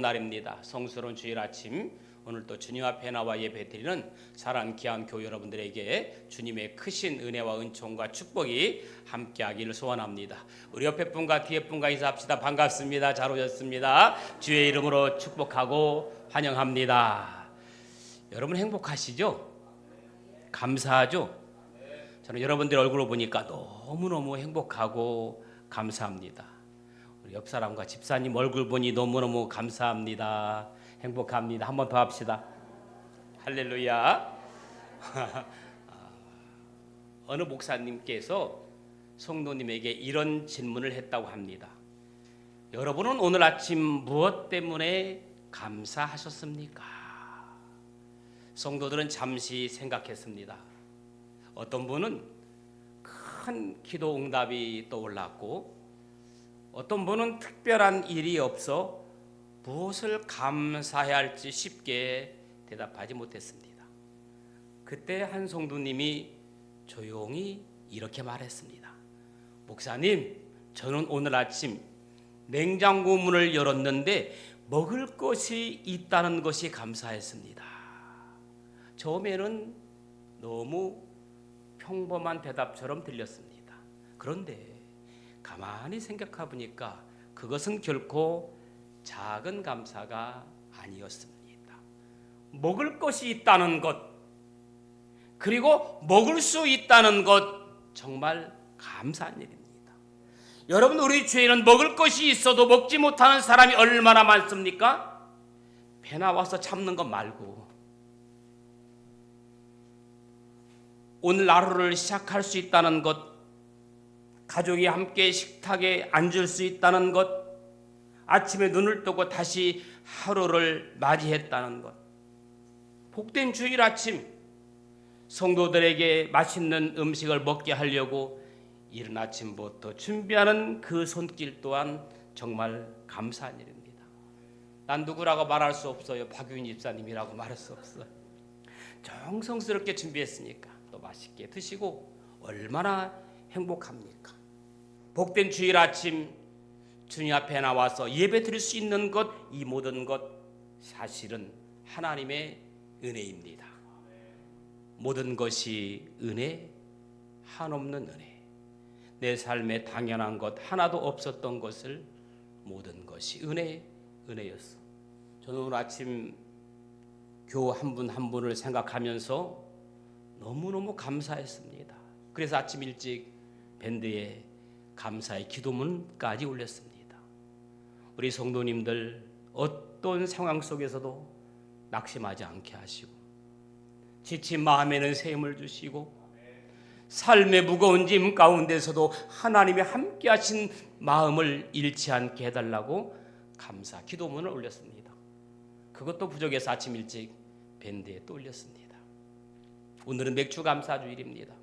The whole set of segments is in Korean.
날입니다. 성스러운 주일 아침, 오늘 또 주님 앞에 나와 예배드리는 사랑하는 귀한 교회 여러분들에게 주님의 크신 은혜와 은총과 축복이 함께하기를 소원합니다. 우리 옆에 분과 뒤에 분과 인사합시다. 반갑습니다. 잘 오셨습니다. 주의 이름으로 축복하고 환영합니다. 여러분 행복하시죠? 감사하죠? 저는 여러분들 얼굴을 보니까 너무너무 행복하고 감사합니다. 옆 사람과 집사님 얼굴 보니 너무너무 감사합니다. 행복합니다. 한 번 더 합시다. 할렐루야. 어느 목사님께서 성도님에게 이런 질문을 했다고 합니다. 여러분은 오늘 아침 무엇 때문에 감사하셨습니까? 성도들은 잠시 생각했습니다. 어떤 분은 큰 기도 응답이 떠올랐고, 어떤 분은 특별한 일이 없어 무엇을 감사해야 할지 쉽게 대답하지 못했습니다. 그때 한 성도님이 조용히 이렇게 말했습니다. 목사님, 저는 오늘 아침 냉장고 문을 열었는데 먹을 것이 있다는 것이 감사했습니다. 처음에는 너무 평범한 대답처럼 들렸습니다. 그런데 가만히 생각해 보니까 그것은 결코 작은 감사가 아니었습니다. 먹을 것이 있다는 것, 그리고 먹을 수 있다는 것, 정말 감사한 일입니다. 여러분, 우리 주위에는 먹을 것이 있어도 먹지 못하는 사람이 얼마나 많습니까? 배 나와서 참는 것 말고 오늘 하루를 시작할 수 있다는 것, 가족이 함께 식탁에 앉을 수 있다는 것, 아침에 눈을 뜨고 다시 하루를 맞이했다는 것, 복된 주일 아침 성도들에게 맛있는 음식을 먹게 하려고 이른 아침부터 준비하는 그 손길 또한 정말 감사한 일입니다. 난 누구라고 말할 수 없어요. 박유인 집사님이라고 말할 수 없어요. 정성스럽게 준비했으니까 또 맛있게 드시고 얼마나 행복합니까? 복된 주일 아침 주님 앞에 나와서 예배 드릴 수 있는 것, 이 모든 것 사실은 하나님의 은혜입니다. 모든 것이 은혜, 한없는 은혜. 내 삶에 당연한 것 하나도 없었던 것을 모든 것이 은혜였어. 저는 오늘 아침 교우 한 분 한 분을 생각하면서 너무너무 감사했습니다. 그래서 아침 일찍 밴드에 감사의 기도문까지 올렸습니다. 우리 성도님들 어떤 상황 속에서도 낙심하지 않게 하시고, 지친 마음에는 새 힘을 주시고, 삶의 무거운 짐 가운데서도 하나님이 함께 하신 마음을 잃지 않게 해달라고 감사 기도문을 올렸습니다. 그것도 부족해서 아침 일찍 밴드에 또 올렸습니다. 오늘은 맥주 감사주일입니다.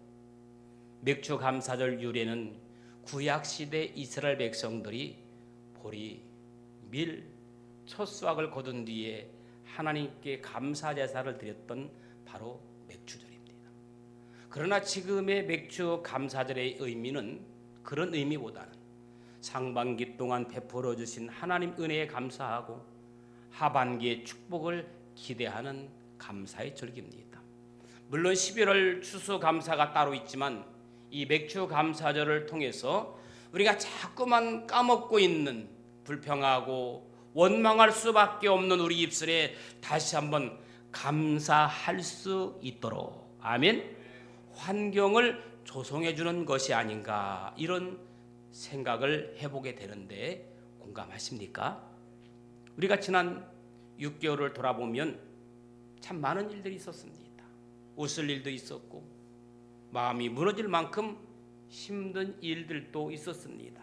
맥주 감사절 유래는 구약시대 이스라엘 백성들이 보리, 밀, 첫 수확을 거둔 뒤에 하나님께 감사 제사를 드렸던 바로 맥주절입니다. 그러나 지금의 맥주 감사절의 의미는 그런 의미보다는 상반기 동안 베풀어 주신 하나님 은혜에 감사하고 하반기의 축복을 기대하는 감사의 절기입니다. 물론 11월 추수감사가 따로 있지만 이 맥주 감사절을 통해서 우리가 자꾸만 까먹고 있는, 불평하고 원망할 수밖에 없는 우리 입술에 다시 한번 감사할 수 있도록, 아멘, 환경을 조성해 주는 것이 아닌가, 이런 생각을 해보게 되는데 공감하십니까? 우리가 지난 6개월을 돌아보면 참 많은 일들이 있었습니다. 웃을 일도 있었고 마음이 무너질 만큼 힘든 일들도 있었습니다.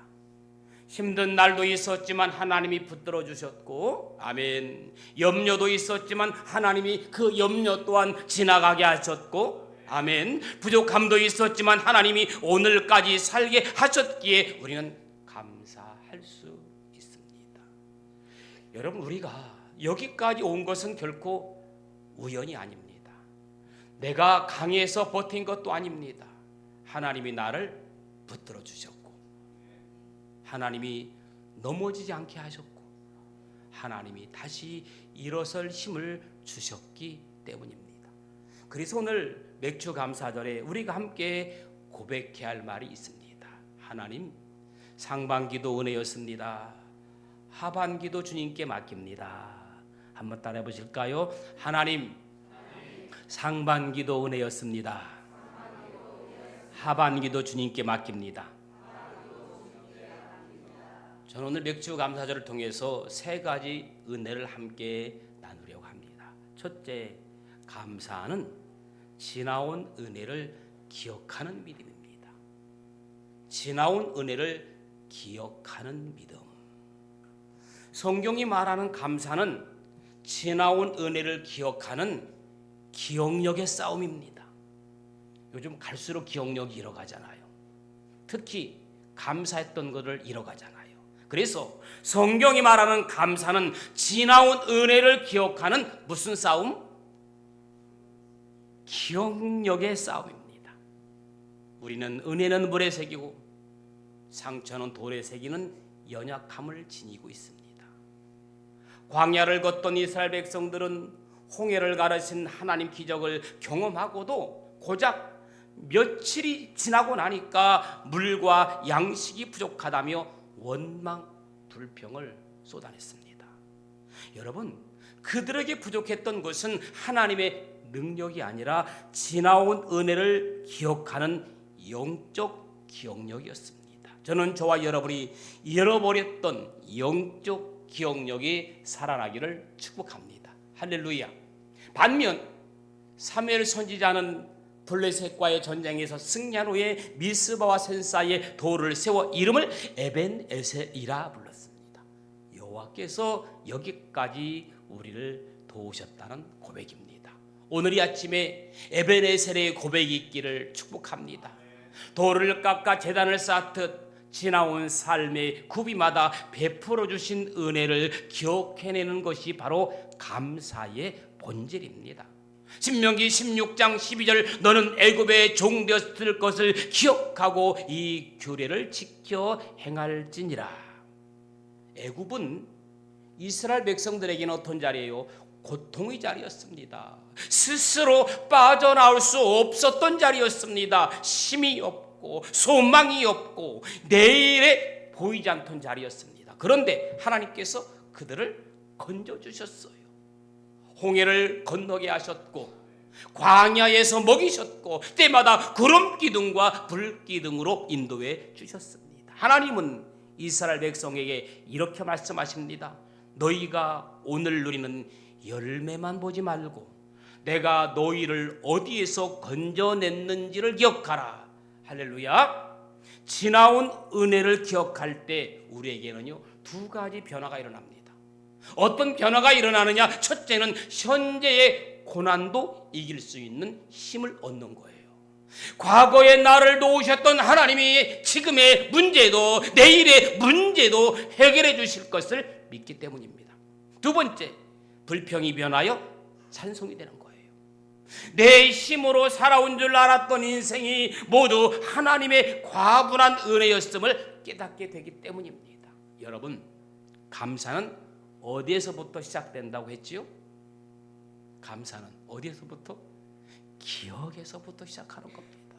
힘든 날도 있었지만 하나님이 붙들어 주셨고, 아멘, 염려도 있었지만 하나님이 그 염려 또한 지나가게 하셨고, 아멘, 부족함도 있었지만 하나님이 오늘까지 살게 하셨기에 우리는 감사할 수 있습니다. 여러분, 우리가 여기까지 온 것은 결코 우연이 아닙니다. 내가 강해서 버틴 것도 아닙니다. 하나님이 나를 붙들어 주셨고, 하나님이 넘어지지 않게 하셨고, 하나님이 다시 일어설 힘을 주셨기 때문입니다. 그래서 오늘 맥주 감사절에 우리가 함께 고백해야 할 말이 있습니다. 하나님, 상반기도 은혜였습니다. 하반기도 주님께 맡깁니다. 한번 따라해 보실까요? 하나님, 상반기도 은혜였습니다. 하반기도 주님께 맡깁니다. 저는 오늘 맥주 감사절을 통해서 세 가지 은혜를 함께 나누려고 합니다. 첫째, 감사는 지나온 은혜를 기억하는 믿음입니다. 지나온 은혜를 기억하는 믿음. 성경이 말하는 감사는 지나온 은혜를 기억하는 기억력의 싸움입니다. 요즘 갈수록 기억력이 잃어가잖아요. 특히 감사했던 것을 잃어가잖아요. 그래서 성경이 말하는 감사는 지나온 은혜를 기억하는 무슨 싸움? 기억력의 싸움입니다. 우리는 은혜는 물에 새기고 상처는 돌에 새기는 연약함을 지니고 있습니다. 광야를 걷던 이스라엘 백성들은 홍해를 가르신 하나님 기적을 경험하고도 고작 며칠이 지나고 나니까 물과 양식이 부족하다며 원망 불평을 쏟아냈습니다. 여러분, 그들에게 부족했던 것은 하나님의 능력이 아니라 지나온 은혜를 기억하는 영적 기억력이었습니다. 저는 저와 여러분이 잃어버렸던 영적 기억력이 살아나기를 축복합니다. 할렐루야. 반면 사무엘 선지자는 블레셋과의 전쟁에서 승리한 후에 미스바와 센사의 돌을 세워 이름을 에벤에셀이라 불렀습니다. 여호와께서 여기까지 우리를 도우셨다는 고백입니다. 오늘 이 아침에 에벤에셀의 고백이 있기를 축복합니다. 돌을 깎아 제단을 쌓듯 지나온 삶의 구비마다 베풀어 주신 은혜를 기억해내는 것이 바로 감사의 본질입니다. 신명기 16장 12절 너는 애굽의 종 되었을 것을 기억하고 이 규례를 지켜 행할지니라. 애굽은 이스라엘 백성들에게는 어떤 자리예요? 고통의 자리였습니다. 스스로 빠져나올 수 없었던 자리였습니다. 힘이 없고 소망이 없고 내일에 보이지 않던 자리였습니다. 그런데 하나님께서 그들을 건져주셨어요. 홍해를 건너게 하셨고 광야에서 먹이셨고 때마다 구름 기둥과 불 기둥으로 인도해 주셨습니다. 하나님은 이스라엘 백성에게 이렇게 말씀하십니다. 너희가 오늘 누리는 열매만 보지 말고 내가 너희를 어디에서 건져냈는지를 기억하라. 할렐루야. 지나온 은혜를 기억할 때 우리에게는요 두 가지 변화가 일어납니다. 어떤 변화가 일어나느냐? 첫째는 현재의 고난도 이길 수 있는 힘을 얻는 거예요. 과거에 나를 도우셨던 하나님이 지금의 문제도 내일의 문제도 해결해 주실 것을 믿기 때문입니다. 두 번째, 불평이 변하여 찬송이 되는 거예요. 내 힘으로 살아온 줄 알았던 인생이 모두 하나님의 과분한 은혜였음을 깨닫게 되기 때문입니다. 여러분, 감사는 어디에서부터 시작된다고 했지요? 감사는 어디에서부터? 기억에서부터 시작하는 겁니다.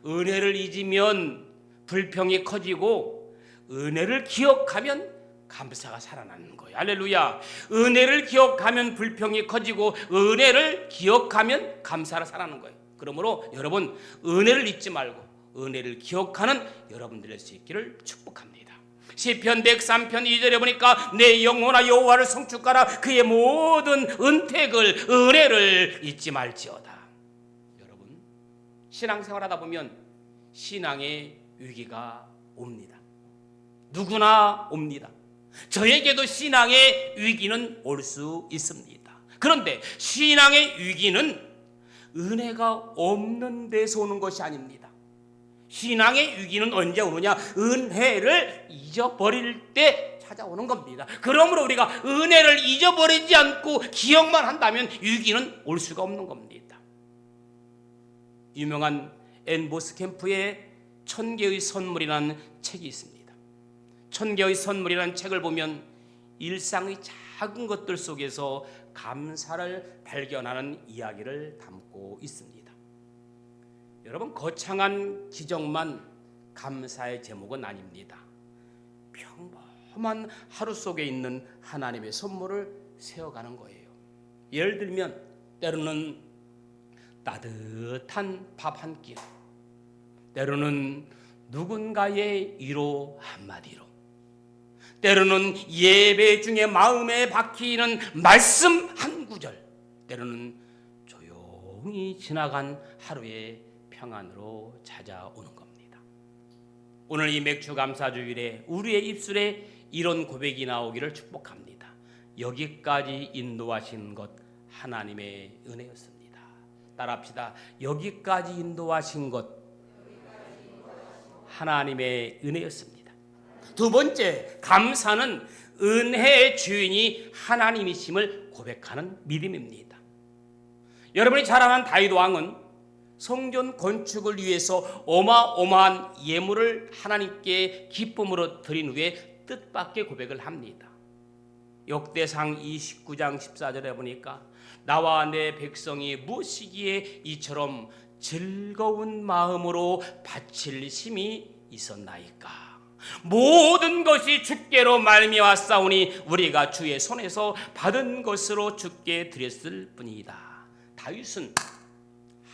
은혜를 잊으면 불평이 커지고 은혜를 기억하면 감사가 살아나는 거예요. 할렐루야. 은혜를 기억하면 불평이 커지고 은혜를 기억하면 감사가 살아나는 거예요. 그러므로 여러분 은혜를 잊지 말고 은혜를 기억하는 여러분들 될 수 있기를 축복합니다. 시편 103편 2절에 보니까 내 영혼아 여호와를 성축하라. 그의 모든 은택을 은혜를 잊지 말지어다. 여러분 신앙생활하다 보면 신앙의 위기가 옵니다. 누구나 옵니다. 저에게도 신앙의 위기는 올 수 있습니다. 그런데 신앙의 위기는 은혜가 없는 데서 오는 것이 아닙니다. 신앙의 위기는 언제 오느냐? 은혜를 잊어버릴 때 찾아오는 겁니다. 그러므로 우리가 은혜를 잊어버리지 않고 기억만 한다면 위기는 올 수가 없는 겁니다. 유명한 앤 보스캠프의 천개의 선물이라는 책이 있습니다. 천개의 선물이라는 책을 보면 일상의 작은 것들 속에서 감사를 발견하는 이야기를 담고 있습니다. 여러분, 거창한 기적만 감사의 제목은 아닙니다. 평범한 하루 속에 있는 하나님의 선물을 세워가는 거예요. 예를 들면 때로는 따뜻한 밥 한 끼, 때로는 누군가의 위로 한마디로, 때로는 예배 중에 마음에 박히는 말씀 한 구절, 때로는 조용히 지나간 하루의 평안으로 찾아오는 겁니다. 오늘 이 맥주 감사주일에 우리의 입술에 이런 고백이 나오기를 축복합니다. 여기까지 인도하신 것 하나님의 은혜였습니다. 따라합시다. 여기까지 인도하신 것 하나님의 은혜였습니다. 두 번째, 감사는 은혜의 주인이 하나님이심을 고백하는 믿음입니다. 여러분이 잘 아는 다윗 왕은 성전 건축을 위해서 어마어마한 예물을 하나님께 기쁨으로 드린 후에 뜻밖의 고백을 합니다. 역대상 29장 14절에 보니까 나와 내 백성이 무엇이기에 이처럼 즐거운 마음으로 바칠 힘이 있었나이까. 모든 것이 주께로 말미암았사오니 우리가 주의 손에서 받은 것으로 주께 드렸을 뿐이다. 다윗은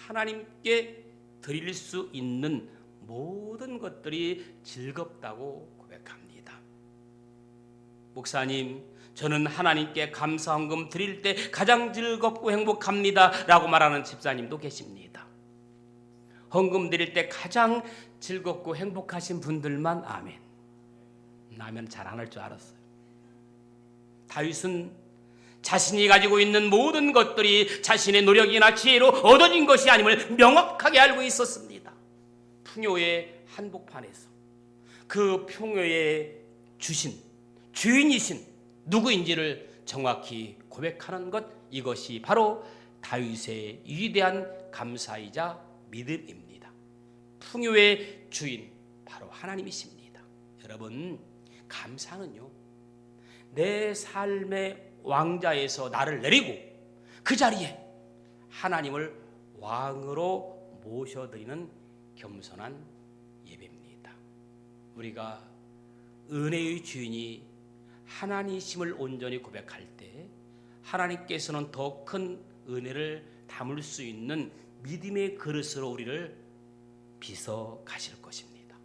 하나님께 드릴 수 있는 모든 것들이 즐겁다고 고백합니다. 목사님, 저는 하나님께 감사 헌금 드릴 때 가장 즐겁고 행복합니다 라고 말하는 집사님도 계십니다. 헌금 드릴 때 가장 즐겁고 행복하신 분들만 아멘. 아멘 잘 안 할 줄 알았어요. 다윗은 자신이 가지고 있는 모든 것들이 자신의 노력이나 지혜로 얻어진 것이 아님을 명확하게 알고 있었습니다. 풍요의 한복판에서 그 풍요의 주신 주인이신 누구인지를 정확히 고백하는 것, 이것이 바로 다윗의 위대한 감사이자 믿음입니다. 풍요의 주인 바로 하나님이십니다. 여러분, 감사는요, 내 삶의 왕자에서 나를 내리고 그 자리에 하나님을 왕으로 모셔드리는 겸손한 예배입니다. 우리가 은혜의 주인이 하나님이심을 온전히 고백할 때 하나님께서는 더 큰 은혜를 담을 수 있는 믿음의 그릇으로 우리를 빚어 가실 것입니다.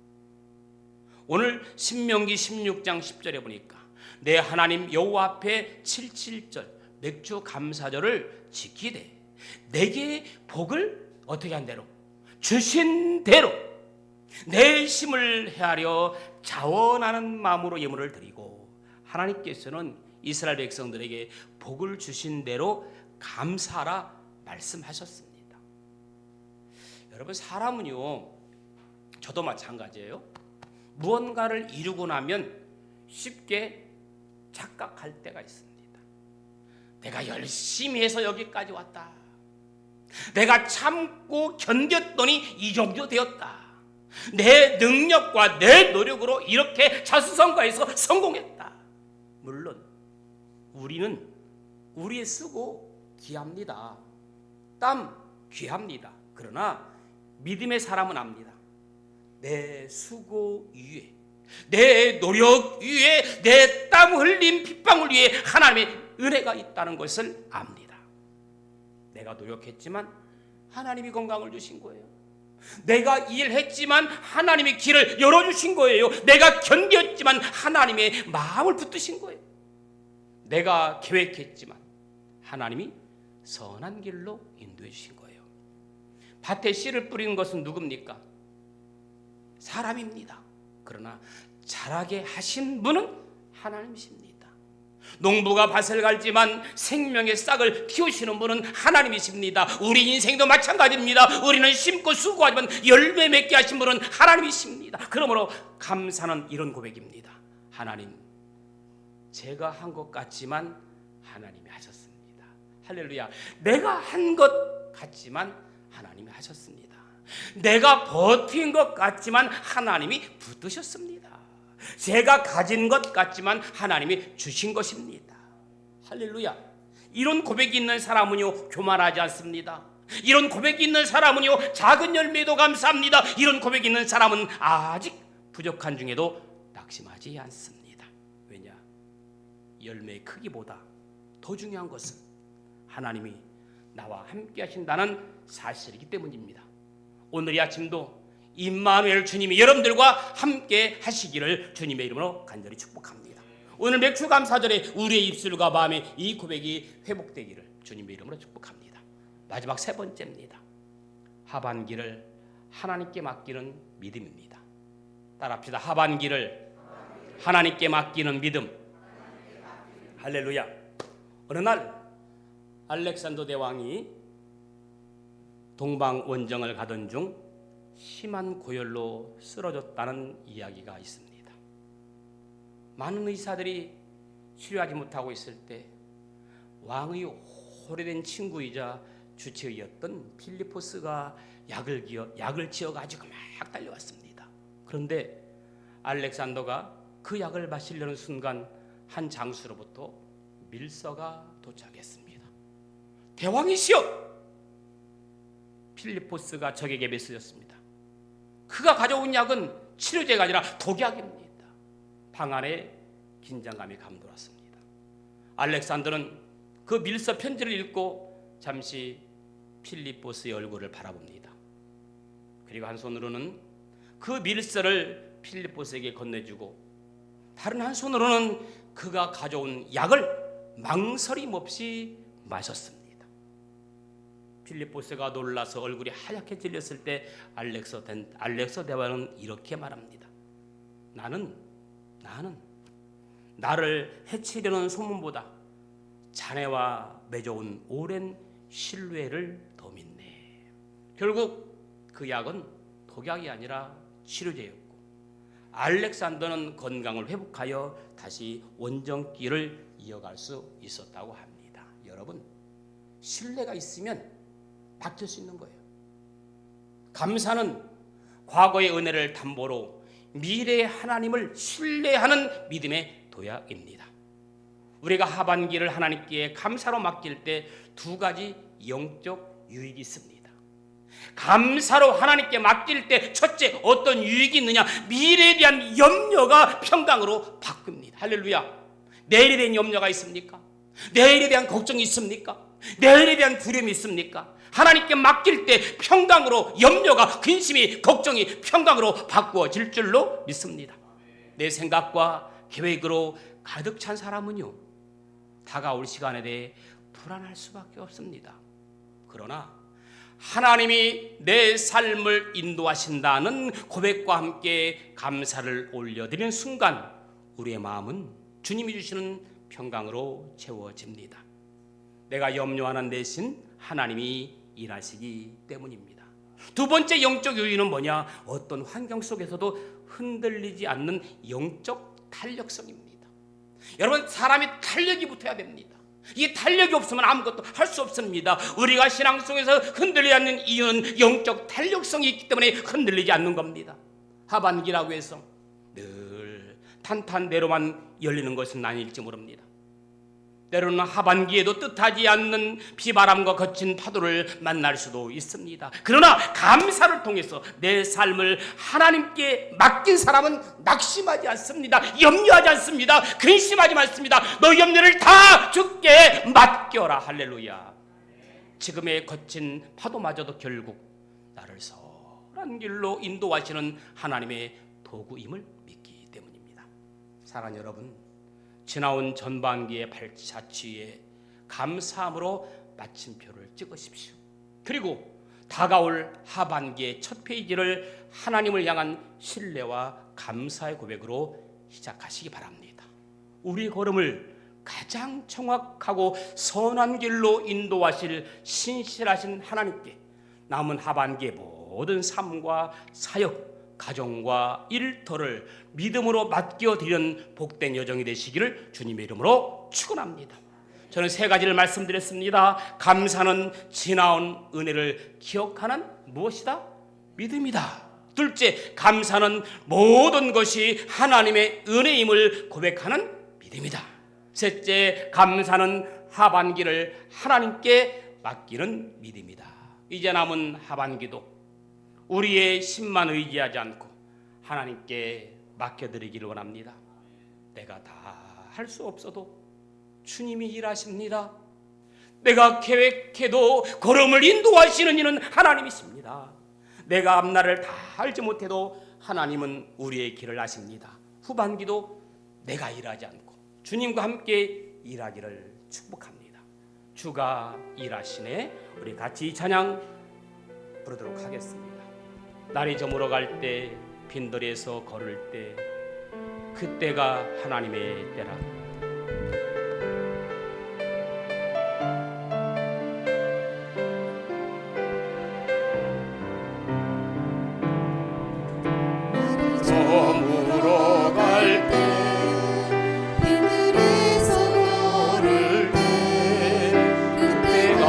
오늘 신명기 16장 10절에 보니까 내 하나님 여호와 앞에 77절 맥주 감사절을 지키되 내게 복을 어떻게 한 대로 주신 대로 내 힘을 헤아려 자원하는 마음으로 예물을 드리고, 하나님께서는 이스라엘 백성들에게 복을 주신 대로 감사하라 말씀하셨습니다. 여러분, 사람은요, 저도 마찬가지예요. 무언가를 이루고 나면 쉽게 착각할 때가 있습니다. 내가 열심히 해서 여기까지 왔다. 내가 참고 견뎠더니 이 정도 되었다. 내 능력과 내 노력으로 이렇게 자수성가해서 성공했다. 물론 우리는 우리의 쓰고 기합니다. 땀 귀합니다. 그러나 믿음의 사람은 압니다. 내 수고 위에, 내 노력 위에, 내 땀 흘린 핏방울 위에 하나님의 은혜가 있다는 것을 압니다. 내가 노력했지만 하나님이 건강을 주신 거예요. 내가 일했지만 하나님이 길을 열어주신 거예요. 내가 견뎠지만 하나님의 마음을 붙드신 거예요. 내가 계획했지만 하나님이 선한 길로 인도해 주신 거예요. 밭에 씨를 뿌리는 것은 누굽니까? 사람입니다. 그러나 자라게 하신 분은 하나님이십니다. 농부가 밭을 갈지만 생명의 싹을 키우시는 분은 하나님이십니다. 우리 인생도 마찬가지입니다. 우리는 심고 수고하지만 열매 맺게 하신 분은 하나님이십니다. 그러므로 감사는 이런 고백입니다. 하나님, 제가 한 것 같지만 하나님이 하셨습니다. 할렐루야. 내가 한 것 같지만 하나님이 하셨습니다. 내가 버틴 것 같지만 하나님이 붙드셨습니다. 제가 가진 것 같지만 하나님이 주신 것입니다. 할렐루야. 이런 고백이 있는 사람은요 교만하지 않습니다. 이런 고백이 있는 사람은요 작은 열매도 감사합니다. 이런 고백이 있는 사람은 아직 부족한 중에도 낙심하지 않습니다. 왜냐? 열매의 크기보다 더 중요한 것은 하나님이 나와 함께 하신다는 사실이기 때문입니다. 오늘 이 아침도 임마누엘 주님이 여러분들과 함께 하시기를 주님의 이름으로 간절히 축복합니다. 오늘 맥주감사절에 우리의 입술과 마음에 이 고백이 회복되기를 주님의 이름으로 축복합니다. 마지막 세 번째입니다. 하반기를 하나님께 맡기는 믿음입니다. 따라합시다. 하반기를 하나님께 맡기는 믿음. 할렐루야. 어느 날 알렉산더 대왕이 동방 원정을 가던 중 심한 고열로 쓰러졌다는 이야기가 있습니다. 많은 의사들이 치료하지 못하고 있을 때 왕의 오래된 친구이자 주치의였던 필리포스가 약을 지어가지고 막 달려왔습니다. 그런데 알렉산더가 그 약을 마시려는 순간 한 장수로부터 밀서가 도착했습니다. 대왕이시여! 필리포스가 적에게 메시졌습니다. 그가 가져온 약은 치료제가 아니라 독약입니다. 방 안에 긴장감이 감돌았습니다. 알렉산더는 그 밀서 편지를 읽고 잠시 필리포스의 얼굴을 바라봅니다. 그리고 한 손으로는 그 밀서를 필리포스에게 건네주고 다른 한 손으로는 그가 가져온 약을 망설임 없이 마셨습니다. 필리포스가 놀라서 얼굴이 하얗게 질렸을 때 알렉서 대왕은 이렇게 말합니다. 나는 나를 해치려는 소문보다 자네와 맺어온 오랜 신뢰를 더 믿네. 결국 그 약은 독약이 아니라 치료제였고 알렉산더는 건강을 회복하여 다시 원정길을 이어갈 수 있었다고 합니다. 여러분, 신뢰가 있으면 바뀔 수 있는 거예요. 감사는 과거의 은혜를 담보로 미래의 하나님을 신뢰하는 믿음의 도약입니다. 우리가 하반기를 하나님께 감사로 맡길 때 두 가지 영적 유익이 있습니다. 감사로 하나님께 맡길 때 첫째 어떤 유익이 있느냐? 미래에 대한 염려가 평강으로 바뀝니다. 할렐루야. 내일에 대한 염려가 있습니까? 내일에 대한 걱정이 있습니까? 내일에 대한 두려움이 있습니까? 하나님께 맡길 때 평강으로 염려가 근심이 걱정이 평강으로 바꾸어질 줄로 믿습니다. 내 생각과 계획으로 가득 찬 사람은요 다가올 시간에 대해 불안할 수밖에 없습니다. 그러나 하나님이 내 삶을 인도하신다는 고백과 함께 감사를 올려드리는 순간 우리의 마음은 주님이 주시는 평강으로 채워집니다. 내가 염려하는 대신 하나님이 일하시기 때문입니다. 두 번째 영적 요인은 뭐냐? 어떤 환경 속에서도 흔들리지 않는 영적 탄력성입니다. 여러분, 사람이 탄력이 붙어야 됩니다. 이 탄력이 없으면 아무것도 할 수 없습니다. 우리가 신앙 속에서 흔들리지 않는 이유는 영적 탄력성이 있기 때문에 흔들리지 않는 겁니다. 하반기라고 해서 늘 탄탄대로만 열리는 것은 아닐지 모릅니다. 때로는 하반기에도 뜻하지 않는 비바람과 거친 파도를 만날 수도 있습니다. 그러나 감사를 통해서 내 삶을 하나님께 맡긴 사람은 낙심하지 않습니다. 염려하지 않습니다. 근심하지 않습니다. 너 염려를 다 주께 맡겨라. 할렐루야. 지금의 거친 파도마저도 결국 나를 선한 길로 인도하시는 하나님의 도구임을 믿기 때문입니다. 사랑하는 여러분, 지나온 전반기의 발자취에 감사함으로 마침표를 찍으십시오. 그리고 다가올 하반기의 첫 페이지를 하나님을 향한 신뢰와 감사의 고백으로 시작하시기 바랍니다. 우리 걸음을 가장 정확하고 선한 길로 인도하실 신실하신 하나님께 남은 하반기의 모든 삶과 사역, 가정과 일터를 믿음으로 맡겨드리는 복된 여정이 되시기를 주님의 이름으로 축원합니다. 저는 세 가지를 말씀드렸습니다. 감사는 지나온 은혜를 기억하는 무엇이다? 믿음이다. 둘째, 감사는 모든 것이 하나님의 은혜임을 고백하는 믿음이다. 셋째, 감사는 하반기를 하나님께 맡기는 믿음이다. 이제 남은 하반기도 우리의 힘만 의지하지 않고 하나님께 맡겨드리기를 원합니다. 내가 다 할 수 없어도 주님이 일하십니다. 내가 계획해도 걸음을 인도하시는 이는 하나님이십니다. 내가 앞날을 다 알지 못해도 하나님은 우리의 길을 아십니다. 후반기도 내가 일하지 않고 주님과 함께 일하기를 축복합니다. 주가 일하시네. 우리 같이 이 찬양 부르도록 하겠습니다. 날이 저물어 갈 때, 빈들에서 걸을 때, 그때가 하나님의 때라. 저물어 갈 때, 빈들에서 걸을 때, 그때가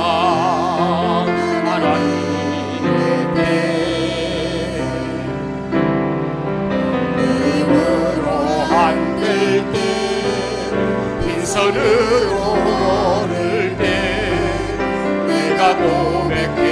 하나님의 때. 힘으로 안 될 때, 빈손으로 걸을 때, 내가 고백해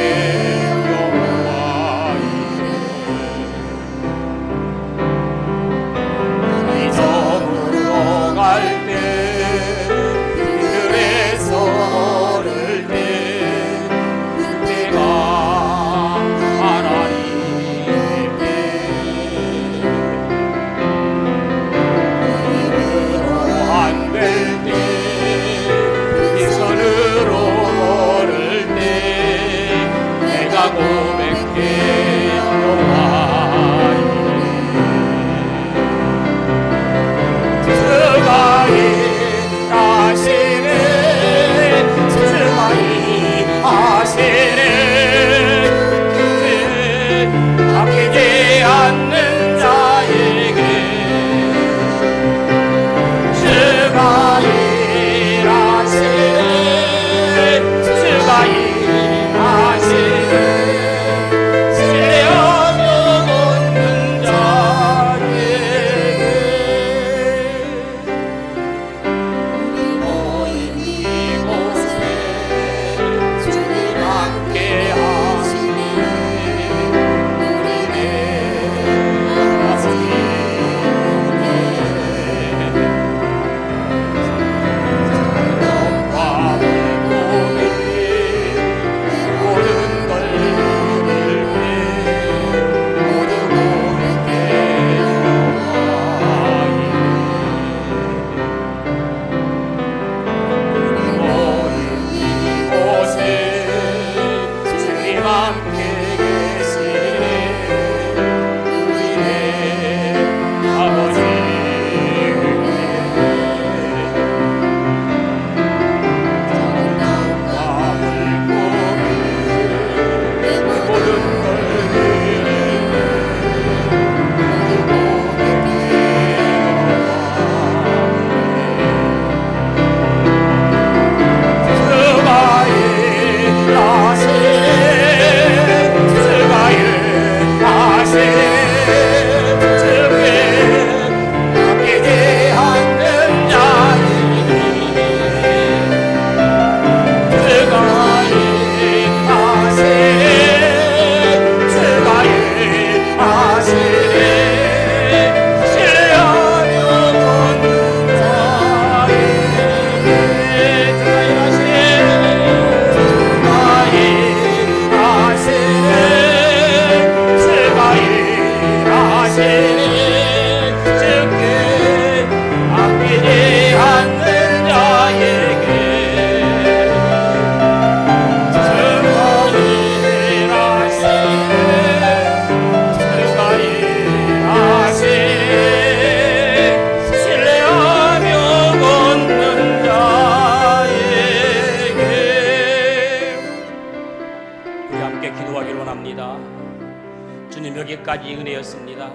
여기까지 은혜였습니다.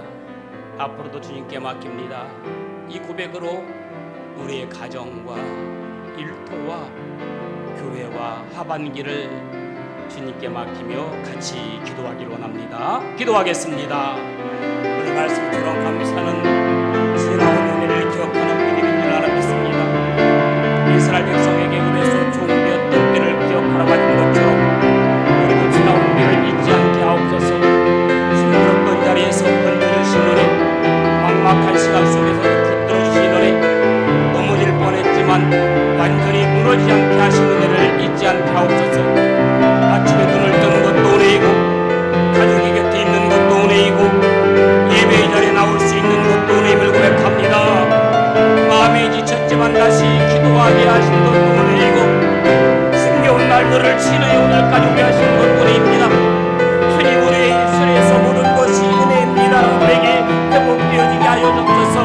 앞으로도 주님께 맡깁니다. 이 고백으로 우리의 가정과 일터와 교회와 하반기를 주님께 맡기며 같이 기도하기를 원합니다. 기도하겠습니다. 오늘 말씀처럼 감사는 지나온 은혜를 기억하는 믿음인 줄 알아 믿습니다. 이스라엘 백성에게 은혜서 종되었던 때를 기억하라고 하는 것처럼 우리도 지나온 은혜를 잊지 않게 하옵소서. 힘들었던 자리에서 건져주신 은혜, 막막한 시간 속에서도 붙들어주신 은혜, 넘어질 뻔했지만 완전히 무너지지 않게 하신 은혜를 잊지 않게 하옵소서. 아침에 눈을 뜨는 것도 은혜이고 가족이 곁에 있는 것도 은혜이고 예배의 자리에 나올 수 있는 것도 은혜임을 고백합니다. 마음이 지쳤지만 다시 기도하게 하신 것도 은혜이고 힘겨운 날들을 지나에 오늘까지 오게 하신 것도 은혜입니다. 주님, 우리의 입술에서 모든 것이 은혜입니다. 우리에게 회복되어지게 하여 주옵소서.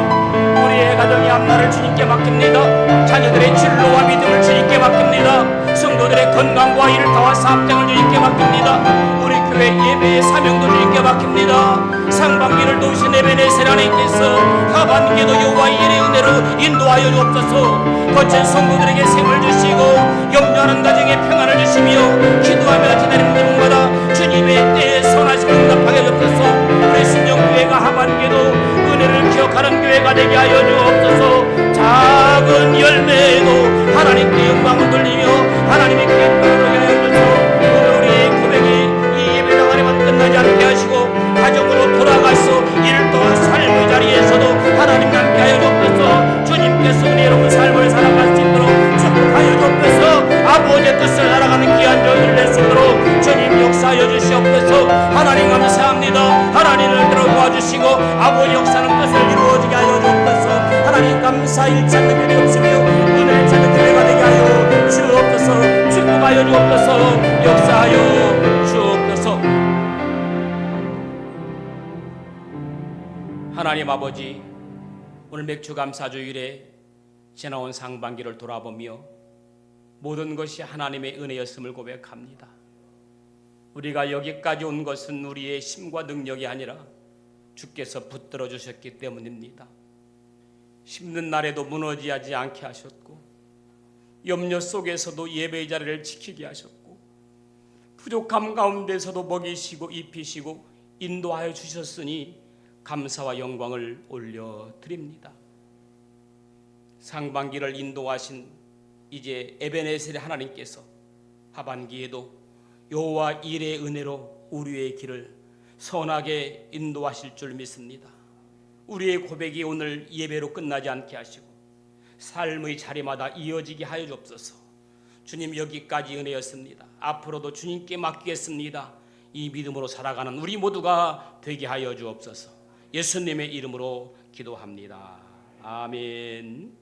우리의 가정의 앞날을 주님께 맡깁니다. 자녀들의 진로와 믿음을 주님께 맡깁니다. 성도들의 건강과 일터와 사업장을 주님께 맡깁니다. 우리 교회 예배의 사명도 주님께 맡깁니다. 상반기를 도우신 에베네셀 하나님께서 하반기도 여호와의 일의 은혜로 인도하여 주옵소서. 거친 성도들에게 생을 주시고 염려하는 가정에 평안을 주시며 기도하며 기다리는 제목마다 주님의 때에 선하신 응답하게 주옵소서. 우리 순정교회가 하반기도 은혜를 기억하는 교회가 되게 하여 주옵소서. 작은 열매도 하나님께 영광을 돌리며 하나님의 기쁨을 하여 주옵소서. 우리의 고백이 이 예배 나가리만 끝나지 않게 하시고 가정으로 돌아가서 일터와 삶의 자리에서도 하나님 함께 하여 주옵소서. 주님께서 은혜로운 삶을 살아갈 수 있도록 축복하여 주옵소서. 아버지의 뜻을 살아가는 귀한 저희를 낼 수 있도록 주님 역사하여 주시옵소서. 하나님 감사합니다. 하나님을 들어 도와주시고 아버지 역사는 뜻을 이루어지게 하여 주옵소서. 하나님 감사 잃지 않는 일이 없으며 은혜를 찾는 교회가 되게 하여 주옵소서. 축복하여 주옵소서. 역사하여 주옵소서. 하나님 아버지, 오늘 맥주감사주일에 지나온 상반기를 돌아보며 모든 것이 하나님의 은혜였음을 고백합니다. 우리가 여기까지 온 것은 우리의 힘과 능력이 아니라 주께서 붙들어 주셨기 때문입니다. 힘든 날에도 무너지지 않게 하셨고 염려 속에서도 예배의 자리를 지키게 하셨고 부족함 가운데서도 먹이시고 입히시고 인도하여 주셨으니 감사와 영광을 올려드립니다. 상반기를 인도하신 이제 에베네셀의 하나님께서 하반기에도 여호와 일의 은혜로 우리의 길을 선하게 인도하실 줄 믿습니다. 우리의 고백이 오늘 예배로 끝나지 않게 하시고 삶의 자리마다 이어지게 하여 주옵소서. 주님, 여기까지 은혜였습니다. 앞으로도 주님께 맡기겠습니다. 이 믿음으로 살아가는 우리 모두가 되게 하여 주옵소서. 예수님의 이름으로 기도합니다. 아멘.